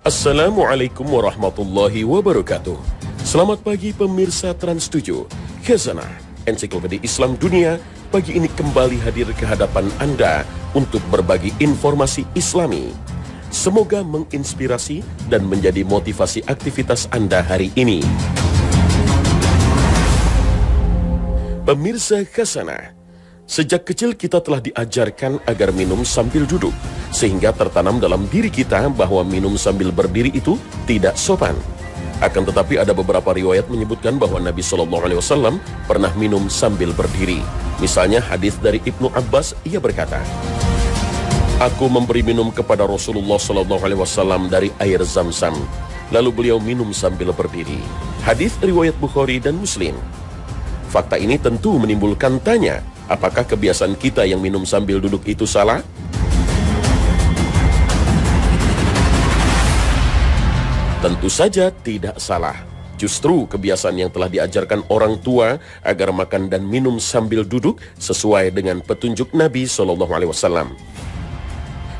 Assalamualaikum warahmatullahi wabarakatuh. Selamat pagi pemirsa Trans7. Khazanah Ensiklopedia Islam Dunia pagi ini kembali hadir ke hadapan Anda untuk berbagi informasi Islami. Semoga menginspirasi dan menjadi motivasi aktivitas Anda hari ini. Pemirsa Khazanah, sejak kecil kita telah diajarkan agar minum sambil duduk, sehingga tertanam dalam diri kita bahwa minum sambil berdiri itu tidak sopan. Akan tetapi ada beberapa riwayat menyebutkan bahwa Nabi SAW pernah minum sambil berdiri. Misalnya hadis dari Ibnu Abbas, ia berkata, "Aku memberi minum kepada Rasulullah SAW dari air Zam-Zam, lalu beliau minum sambil berdiri." Hadis riwayat Bukhari dan Muslim. Fakta ini tentu menimbulkan tanya, apakah kebiasaan kita yang minum sambil duduk itu salah? Tentu saja tidak salah. Justru kebiasaan yang telah diajarkan orang tua agar makan dan minum sambil duduk sesuai dengan petunjuk Nabi SAW.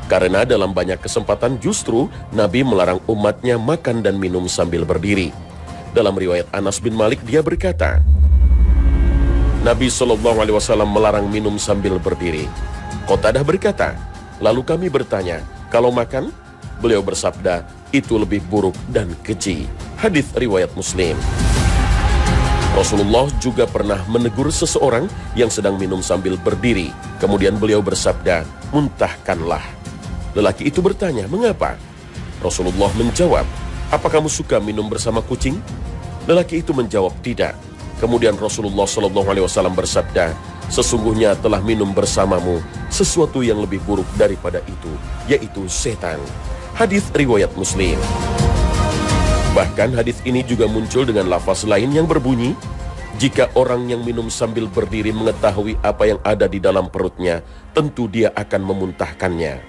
Karena dalam banyak kesempatan justru Nabi melarang umatnya makan dan minum sambil berdiri. Dalam riwayat Anas bin Malik dia berkata, Nabi SAW melarang minum sambil berdiri. Qatadah berkata, lalu kami bertanya, kalau makan? Beliau bersabda, itu lebih buruk dan keji. Hadis riwayat Muslim. Rasulullah juga pernah menegur seseorang yang sedang minum sambil berdiri. Kemudian beliau bersabda, muntahkanlah. Lelaki itu bertanya, mengapa? Rasulullah menjawab, apa kamu suka minum bersama kucing? Lelaki itu menjawab, tidak. Kemudian Rasulullah SAW bersabda, sesungguhnya telah minum bersamamu sesuatu yang lebih buruk daripada itu, yaitu setan. Hadis riwayat Muslim. Bahkan hadis ini juga muncul dengan lafaz lain yang berbunyi, jika orang yang minum sambil berdiri mengetahui apa yang ada di dalam perutnya, tentu dia akan memuntahkannya.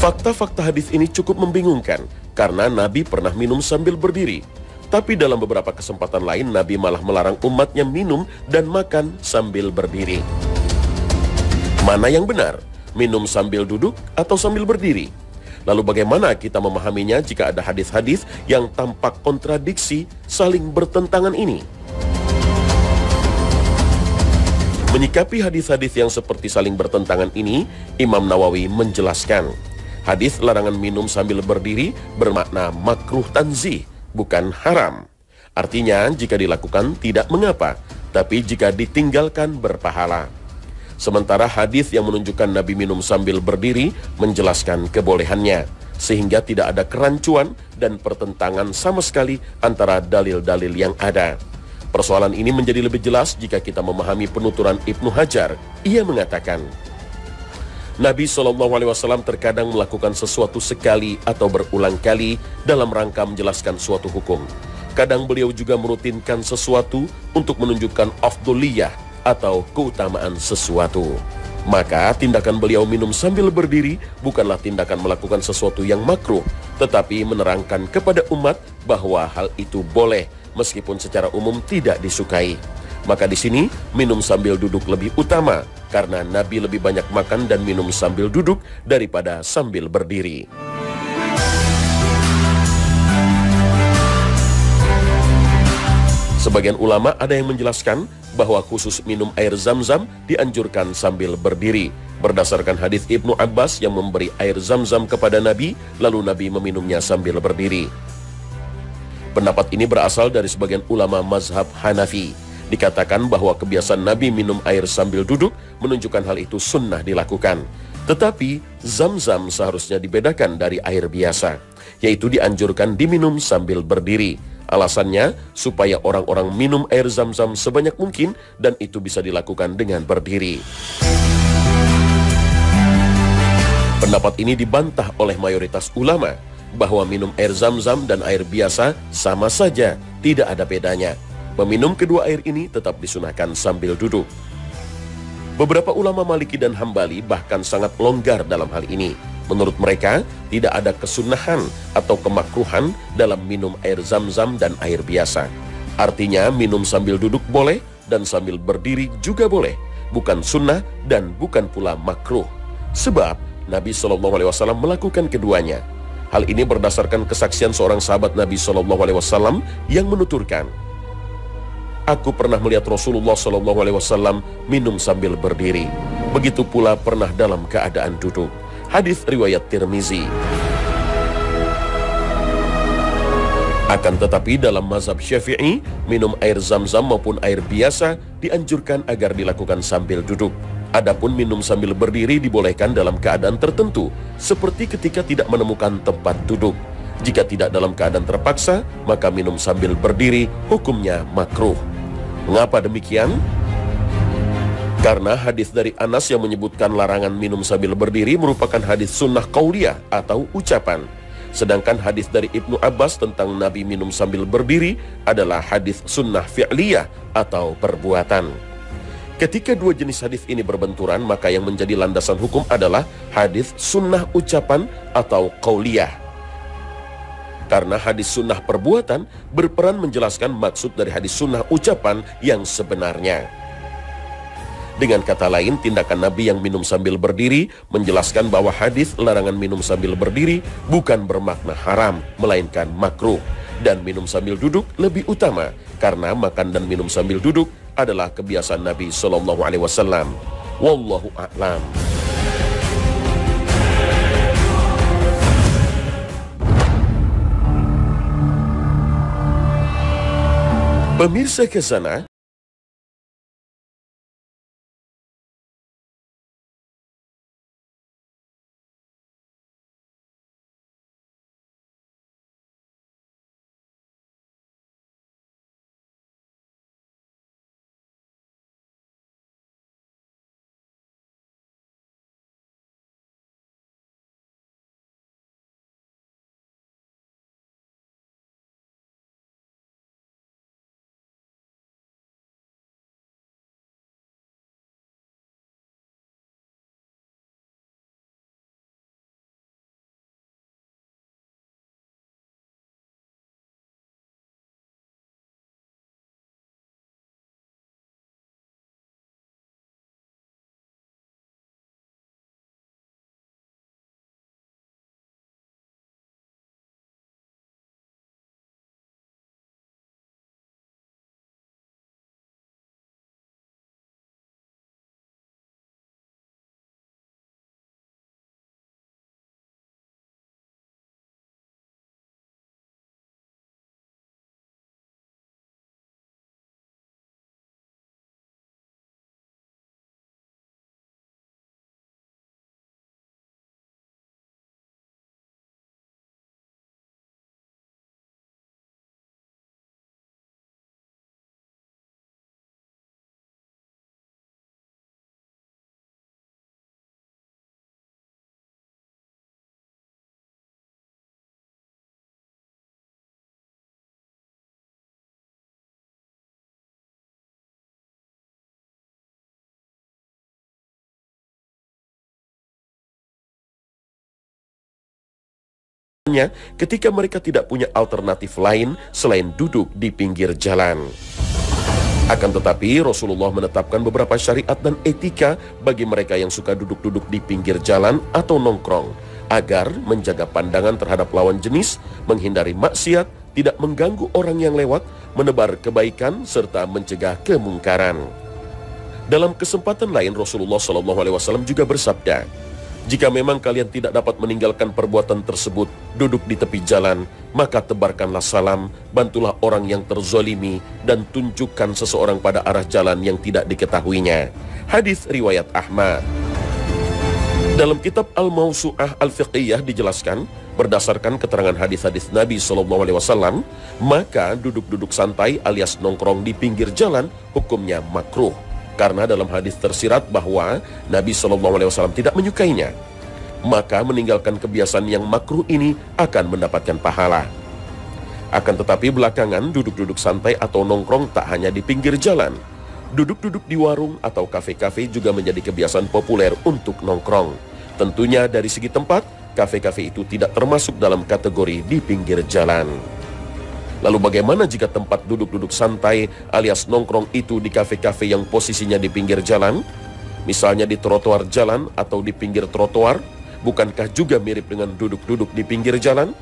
Fakta-fakta hadis ini cukup membingungkan, karena Nabi pernah minum sambil berdiri. Tapi dalam beberapa kesempatan lain, Nabi malah melarang umatnya minum dan makan sambil berdiri. Mana yang benar? Minum sambil duduk atau sambil berdiri? Lalu bagaimana kita memahaminya jika ada hadis-hadis yang tampak kontradiksi saling bertentangan ini? Menyikapi hadis-hadis yang seperti saling bertentangan ini, Imam Nawawi menjelaskan, hadis larangan minum sambil berdiri bermakna makruh tanzih, bukan haram. Artinya jika dilakukan tidak mengapa, tapi jika ditinggalkan berpahala. Sementara hadis yang menunjukkan Nabi minum sambil berdiri menjelaskan kebolehannya, sehingga tidak ada kerancuan dan pertentangan sama sekali antara dalil-dalil yang ada. Persoalan ini menjadi lebih jelas jika kita memahami penuturan Ibnu Hajar. Ia mengatakan, Nabi SAW terkadang melakukan sesuatu sekali atau berulang kali dalam rangka menjelaskan suatu hukum. Kadang beliau juga merutinkan sesuatu untuk menunjukkan afdoliyah atau keutamaan sesuatu. Maka tindakan beliau minum sambil berdiri bukanlah tindakan melakukan sesuatu yang makruh, tetapi menerangkan kepada umat bahwa hal itu boleh meskipun secara umum tidak disukai. Maka di sini minum sambil duduk lebih utama karena Nabi lebih banyak makan dan minum sambil duduk daripada sambil berdiri. Sebagian ulama ada yang menjelaskan bahwa khusus minum air Zam-Zam dianjurkan sambil berdiri, berdasarkan hadis Ibnu Abbas yang memberi air Zam-Zam kepada Nabi, lalu Nabi meminumnya sambil berdiri. Pendapat ini berasal dari sebagian ulama mazhab Hanafi. Dikatakan bahwa kebiasaan Nabi minum air sambil duduk menunjukkan hal itu sunnah dilakukan. Tetapi Zam-Zam seharusnya dibedakan dari air biasa, yaitu dianjurkan diminum sambil berdiri. Alasannya supaya orang-orang minum air Zam-Zam sebanyak mungkin dan itu bisa dilakukan dengan berdiri. Pendapat ini dibantah oleh mayoritas ulama bahwa minum air Zam-Zam dan air biasa sama saja, tidak ada bedanya. Meminum kedua air ini tetap disunahkan sambil duduk. Beberapa ulama Maliki dan Hambali bahkan sangat longgar dalam hal ini. Menurut mereka, tidak ada kesunahan atau kemakruhan dalam minum air Zam-Zam dan air biasa. Artinya, minum sambil duduk boleh dan sambil berdiri juga boleh. Bukan sunnah dan bukan pula makruh. Sebab, Nabi SAW melakukan keduanya. Hal ini berdasarkan kesaksian seorang sahabat Nabi SAW yang menuturkan, "Aku pernah melihat Rasulullah SAW minum sambil berdiri. Begitu pula pernah dalam keadaan duduk." Hadis riwayat Tirmizi. Akan tetapi dalam mazhab Syafi'i, minum air zam-zam maupun air biasa dianjurkan agar dilakukan sambil duduk. Adapun minum sambil berdiri dibolehkan dalam keadaan tertentu, seperti ketika tidak menemukan tempat duduk. Jika tidak dalam keadaan terpaksa, maka minum sambil berdiri hukumnya makruh. Mengapa demikian? Karena hadis dari Anas yang menyebutkan larangan minum sambil berdiri merupakan hadis sunnah qauliyah atau ucapan. Sedangkan hadis dari Ibnu Abbas tentang Nabi minum sambil berdiri adalah hadis sunnah fi'liyah atau perbuatan. Ketika dua jenis hadis ini berbenturan, maka yang menjadi landasan hukum adalah hadis sunnah ucapan atau qauliyah. Karena hadis sunnah perbuatan berperan menjelaskan maksud dari hadis sunnah ucapan yang sebenarnya. Dengan kata lain, tindakan Nabi yang minum sambil berdiri menjelaskan bahwa hadis larangan minum sambil berdiri bukan bermakna haram, melainkan makruh. Dan minum sambil duduk lebih utama, karena makan dan minum sambil duduk adalah kebiasaan Nabi SAW. Wallahu a'lam. Pemirsa Khazanah, ketika mereka tidak punya alternatif lain selain duduk di pinggir jalan. Akan tetapi Rasulullah menetapkan beberapa syariat dan etika bagi mereka yang suka duduk-duduk di pinggir jalan atau nongkrong, agar menjaga pandangan terhadap lawan jenis, menghindari maksiat, tidak mengganggu orang yang lewat, menebar kebaikan, serta mencegah kemungkaran. Dalam kesempatan lain Rasulullah SAW juga bersabda, "Jika memang kalian tidak dapat meninggalkan perbuatan tersebut, duduk di tepi jalan, maka tebarkanlah salam, bantulah orang yang terzolimi, dan tunjukkan seseorang pada arah jalan yang tidak diketahuinya." Hadis riwayat Ahmad. Dalam kitab Al-Mawsu'ah Al-Fiqhiyah dijelaskan, berdasarkan keterangan hadis-hadis Nabi SAW, maka duduk-duduk santai alias nongkrong di pinggir jalan hukumnya makruh. Karena dalam hadis tersirat bahwa Nabi SAW tidak menyukainya. Maka meninggalkan kebiasaan yang makruh ini akan mendapatkan pahala. Akan tetapi belakangan duduk-duduk santai atau nongkrong tak hanya di pinggir jalan. Duduk-duduk di warung atau kafe-kafe juga menjadi kebiasaan populer untuk nongkrong. Tentunya dari segi tempat, kafe-kafe itu tidak termasuk dalam kategori di pinggir jalan. Lalu bagaimana jika tempat duduk-duduk santai alias nongkrong itu di kafe-kafe yang posisinya di pinggir jalan? Misalnya di trotoar jalan atau di pinggir trotoar, bukankah juga mirip dengan duduk-duduk di pinggir jalan?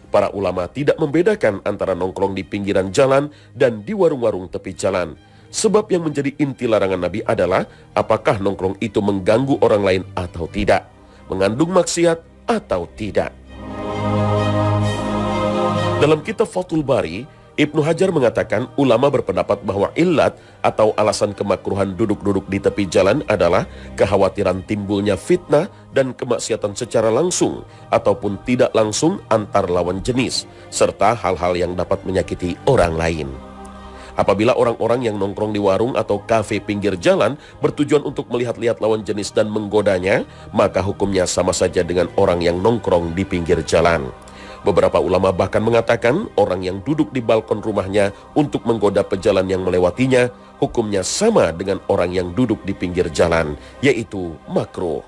Para ulama tidak membedakan antara nongkrong di pinggiran jalan dan di warung-warung tepi jalan. Sebab yang menjadi inti larangan Nabi adalah apakah nongkrong itu mengganggu orang lain atau tidak, mengandung maksiat atau tidak. Dalam kitab Fathul Bari, Ibnu Hajar mengatakan ulama berpendapat bahwa illat atau alasan kemakruhan duduk-duduk di tepi jalan adalah kekhawatiran timbulnya fitnah dan kemaksiatan secara langsung ataupun tidak langsung antar lawan jenis, serta hal-hal yang dapat menyakiti orang lain. Apabila orang-orang yang nongkrong di warung atau kafe pinggir jalan bertujuan untuk melihat-lihat lawan jenis dan menggodanya, maka hukumnya sama saja dengan orang yang nongkrong di pinggir jalan. Beberapa ulama bahkan mengatakan orang yang duduk di balkon rumahnya untuk menggoda pejalan yang melewatinya, hukumnya sama dengan orang yang duduk di pinggir jalan, yaitu makruh.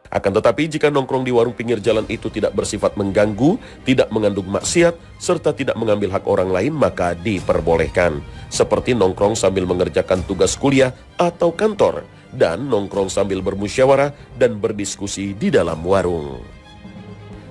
Akan tetapi jika nongkrong di warung pinggir jalan itu tidak bersifat mengganggu, tidak mengandung maksiat, serta tidak mengambil hak orang lain, maka diperbolehkan. Seperti nongkrong sambil mengerjakan tugas kuliah atau kantor, dan nongkrong sambil bermusyawarah dan berdiskusi di dalam warung.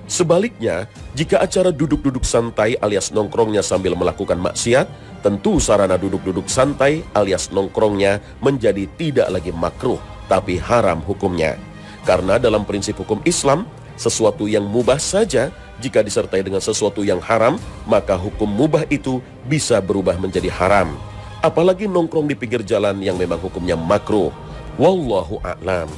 Sebaliknya, jika acara duduk-duduk santai alias nongkrongnya sambil melakukan maksiat, tentu sarana duduk-duduk santai alias nongkrongnya menjadi tidak lagi makruh, tapi haram hukumnya. Karena dalam prinsip hukum Islam, sesuatu yang mubah saja jika disertai dengan sesuatu yang haram, maka hukum mubah itu bisa berubah menjadi haram. Apalagi nongkrong di pinggir jalan yang memang hukumnya makruh. Wallahu a'lam.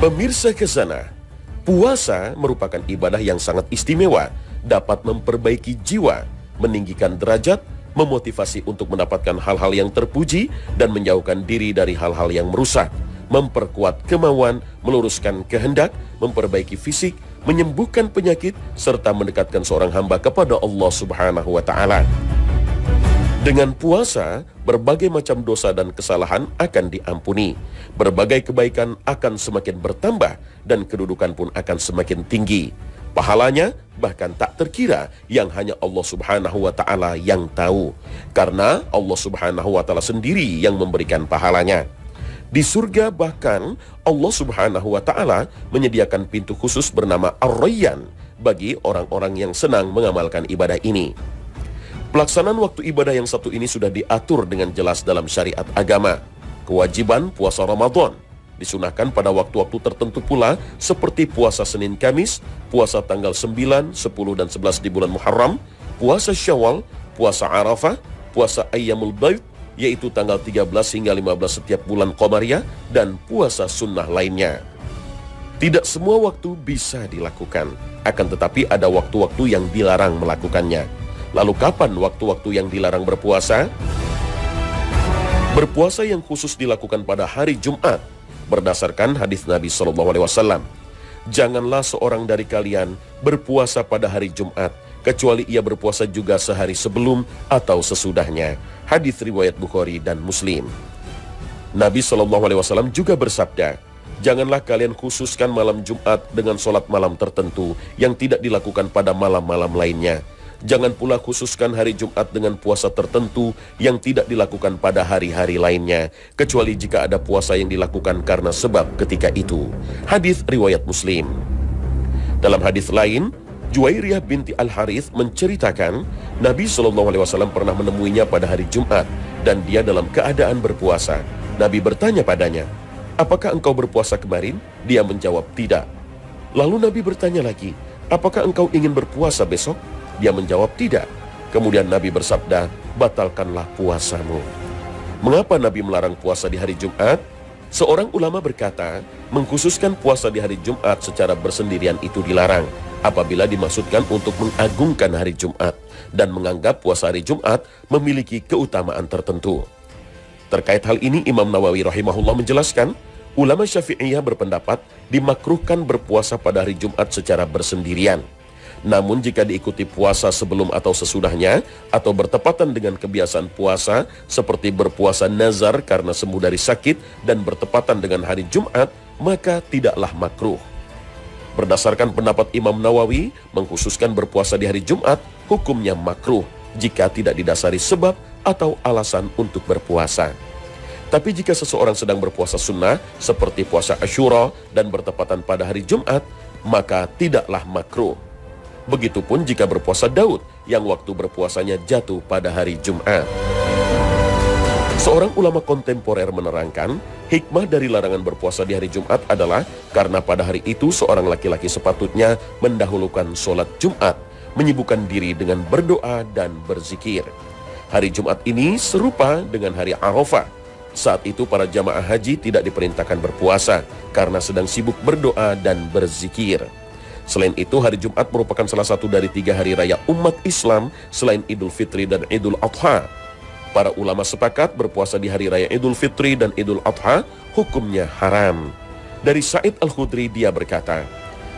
Pemirsa Khazanah, puasa merupakan ibadah yang sangat istimewa, dapat memperbaiki jiwa, meninggikan derajat, memotivasi untuk mendapatkan hal-hal yang terpuji, dan menjauhkan diri dari hal-hal yang merusak, memperkuat kemauan, meluruskan kehendak, memperbaiki fisik, menyembuhkan penyakit, serta mendekatkan seorang hamba kepada Allah Subhanahu wa Ta'ala. Dengan puasa, berbagai macam dosa dan kesalahan akan diampuni. Berbagai kebaikan akan semakin bertambah dan kedudukan pun akan semakin tinggi. Pahalanya bahkan tak terkira yang hanya Allah Subhanahu wa Ta'ala yang tahu. Karena Allah Subhanahu wa Ta'ala sendiri yang memberikan pahalanya. Di surga bahkan Allah Subhanahu wa Ta'ala menyediakan pintu khusus bernama Ar-Rayyan bagi orang-orang yang senang mengamalkan ibadah ini. Pelaksanaan waktu ibadah yang satu ini sudah diatur dengan jelas dalam syariat agama. Kewajiban puasa Ramadan disunahkan pada waktu-waktu tertentu pula, seperti puasa Senin Kamis, puasa tanggal 9, 10, dan 11 di bulan Muharram, puasa Syawal, puasa Arafah, puasa Ayyamul Bayd, yaitu tanggal 13 hingga 15 setiap bulan Qamariyah, dan puasa sunnah lainnya. Tidak semua waktu bisa dilakukan, akan tetapi ada waktu-waktu yang dilarang melakukannya. Lalu kapan waktu-waktu yang dilarang berpuasa? Berpuasa yang khusus dilakukan pada hari Jumat, berdasarkan hadis Nabi SAW. Janganlah seorang dari kalian berpuasa pada hari Jumat, kecuali ia berpuasa juga sehari sebelum atau sesudahnya. Hadis riwayat Bukhari dan Muslim. Nabi SAW juga bersabda, janganlah kalian khususkan malam Jumat dengan sholat malam tertentu yang tidak dilakukan pada malam-malam lainnya. Jangan pula khususkan hari Jumat dengan puasa tertentu yang tidak dilakukan pada hari-hari lainnya, kecuali jika ada puasa yang dilakukan karena sebab ketika itu. Hadis riwayat Muslim. Dalam hadis lain, Juwairiyah binti Al-Harith menceritakan Nabi SAW pernah menemuinya pada hari Jumat dan dia dalam keadaan berpuasa. Nabi bertanya padanya, apakah engkau berpuasa kemarin? Dia menjawab tidak. Lalu Nabi bertanya lagi, apakah engkau ingin berpuasa besok? Dia menjawab tidak. Kemudian Nabi bersabda, batalkanlah puasamu. Mengapa Nabi melarang puasa di hari Jumat? Seorang ulama berkata, mengkhususkan puasa di hari Jumat secara bersendirian itu dilarang apabila dimaksudkan untuk mengagungkan hari Jumat dan menganggap puasa hari Jumat memiliki keutamaan tertentu. Terkait hal ini, Imam Nawawi rahimahullah menjelaskan, ulama Syafi'iyah berpendapat dimakruhkan berpuasa pada hari Jumat secara bersendirian. Namun jika diikuti puasa sebelum atau sesudahnya, atau bertepatan dengan kebiasaan puasa seperti berpuasa nazar karena sembuh dari sakit dan bertepatan dengan hari Jumat, maka tidaklah makruh. Berdasarkan pendapat Imam Nawawi, mengkhususkan berpuasa di hari Jumat hukumnya makruh jika tidak didasari sebab atau alasan untuk berpuasa. Tapi jika seseorang sedang berpuasa sunnah, seperti puasa Asyura dan bertepatan pada hari Jumat, maka tidaklah makruh. Begitupun jika berpuasa Daud, yang waktu berpuasanya jatuh pada hari Jumat. Seorang ulama kontemporer menerangkan, hikmah dari larangan berpuasa di hari Jumat adalah karena pada hari itu seorang laki-laki sepatutnya mendahulukan sholat Jumat, menyibukkan diri dengan berdoa dan berzikir. Hari Jumat ini serupa dengan hari Arafah. Saat itu para jamaah haji tidak diperintahkan berpuasa karena sedang sibuk berdoa dan berzikir. Selain itu, hari Jumat merupakan salah satu dari 3 hari raya umat Islam selain Idul Fitri dan Idul Adha. Para ulama sepakat berpuasa di hari raya Idul Fitri dan Idul Adha hukumnya haram. Dari Sa'id Al-Khudri dia berkata,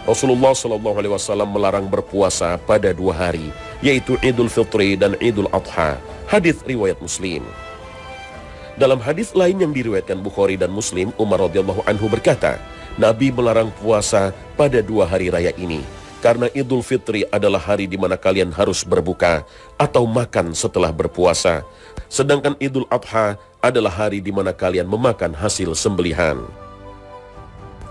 Rasulullah SAW melarang berpuasa pada 2 hari, yaitu Idul Fitri dan Idul Adha. Hadis riwayat Muslim. Dalam hadis lain yang diriwayatkan Bukhari dan Muslim, Umar radhiyallahu anhu berkata, Nabi melarang puasa pada 2 hari raya ini, karena Idul Fitri adalah hari di mana kalian harus berbuka atau makan setelah berpuasa. Sedangkan Idul Adha adalah hari di mana kalian memakan hasil sembelihan.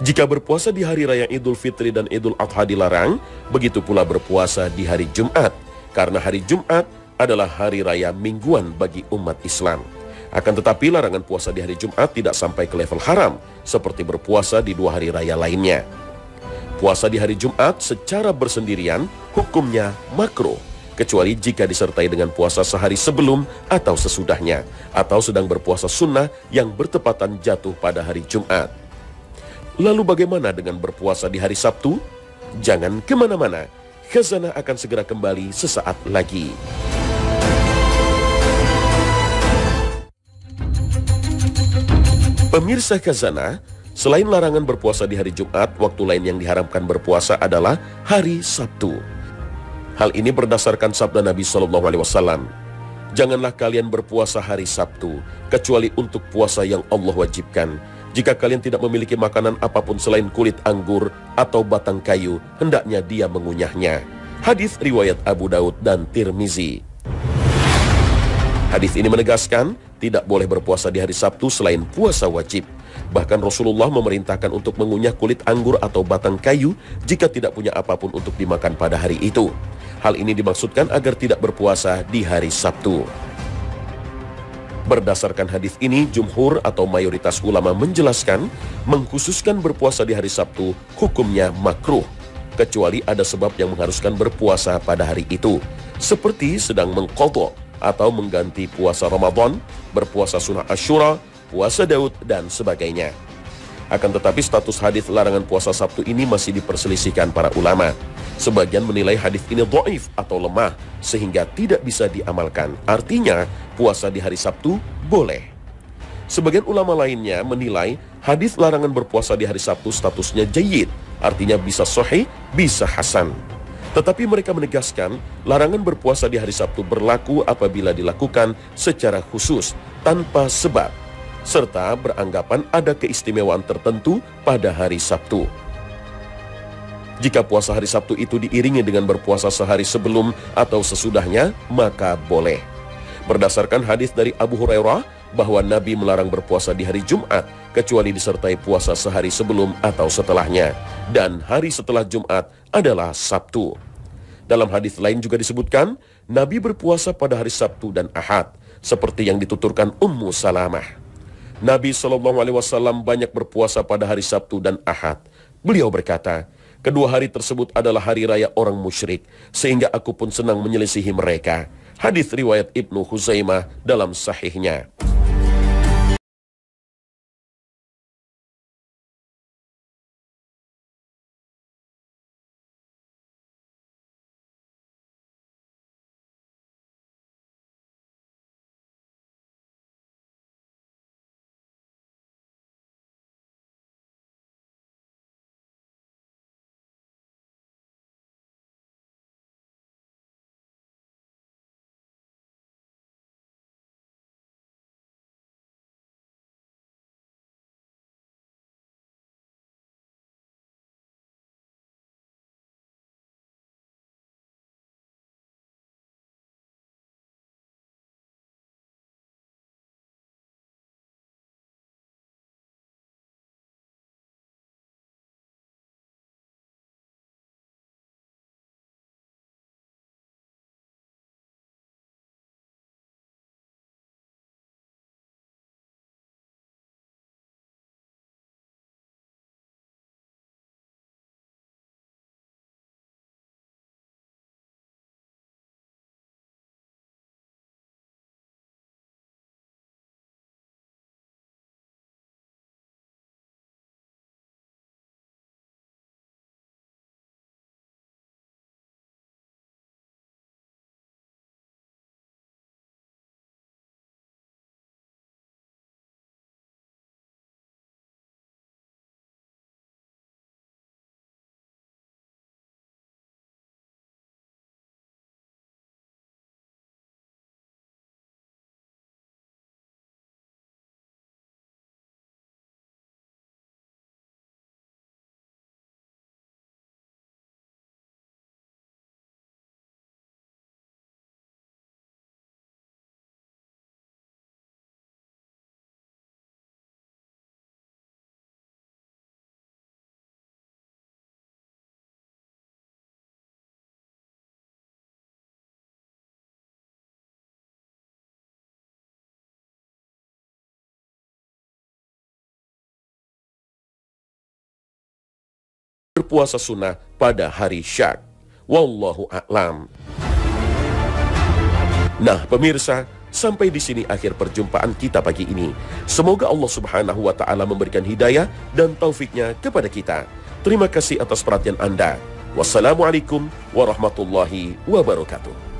Jika berpuasa di hari raya Idul Fitri dan Idul Adha dilarang, begitu pula berpuasa di hari Jumat, karena hari Jumat adalah hari raya mingguan bagi umat Islam. Akan tetapi larangan puasa di hari Jumat tidak sampai ke level haram, seperti berpuasa di 2 hari raya lainnya. Puasa di hari Jumat secara bersendirian hukumnya makruh, kecuali jika disertai dengan puasa sehari sebelum atau sesudahnya, atau sedang berpuasa sunnah yang bertepatan jatuh pada hari Jumat. Lalu bagaimana dengan berpuasa di hari Sabtu? Jangan kemana-mana, Khazanah akan segera kembali sesaat lagi. Pemirsa Khazanah, selain larangan berpuasa di hari Jumat, waktu lain yang diharamkan berpuasa adalah hari Sabtu. Hal ini berdasarkan sabda Nabi SAW. Janganlah kalian berpuasa hari Sabtu, kecuali untuk puasa yang Allah wajibkan. Jika kalian tidak memiliki makanan apapun selain kulit anggur atau batang kayu, hendaknya dia mengunyahnya. Hadis riwayat Abu Daud dan Tirmizi. Hadis ini menegaskan tidak boleh berpuasa di hari Sabtu selain puasa wajib. Bahkan Rasulullah memerintahkan untuk mengunyah kulit anggur atau batang kayu jika tidak punya apapun untuk dimakan pada hari itu. Hal ini dimaksudkan agar tidak berpuasa di hari Sabtu. Berdasarkan hadis ini, jumhur atau mayoritas ulama menjelaskan mengkhususkan berpuasa di hari Sabtu hukumnya makruh, kecuali ada sebab yang mengharuskan berpuasa pada hari itu, seperti sedang mengqadha atau mengganti puasa Ramadan, berpuasa sunnah Asyura, puasa Daud, dan sebagainya. Akan tetapi status hadis larangan puasa Sabtu ini masih diperselisihkan para ulama. Sebagian menilai hadis ini dhaif atau lemah, sehingga tidak bisa diamalkan. Artinya, puasa di hari Sabtu boleh. Sebagian ulama lainnya menilai hadis larangan berpuasa di hari Sabtu statusnya jayyid, artinya bisa sahih, bisa hasan. Tetapi mereka menegaskan larangan berpuasa di hari Sabtu berlaku apabila dilakukan secara khusus, tanpa sebab, serta beranggapan ada keistimewaan tertentu pada hari Sabtu. Jika puasa hari Sabtu itu diiringi dengan berpuasa sehari sebelum atau sesudahnya, maka boleh. Berdasarkan hadis dari Abu Hurairah bahwa Nabi melarang berpuasa di hari Jumat kecuali disertai puasa sehari sebelum atau setelahnya, dan hari setelah Jumat adalah Sabtu. Dalam hadis lain juga disebutkan Nabi berpuasa pada hari Sabtu dan Ahad, seperti yang dituturkan Ummu Salamah. Nabi SAW banyak berpuasa pada hari Sabtu dan Ahad. Beliau berkata, kedua hari tersebut adalah hari raya orang musyrik, sehingga aku pun senang menyelisihi mereka. Hadis riwayat Ibnu Huzaimah dalam sahihnya. berpuasa sunnah pada hari Syak. Wallahu a'lam. Nah, pemirsa, sampai di sini akhir perjumpaan kita pagi ini. Semoga Allah Subhanahu wa taala memberikan hidayah dan taufiknya kepada kita. Terima kasih atas perhatian Anda. Wassalamualaikum warahmatullahi wabarakatuh.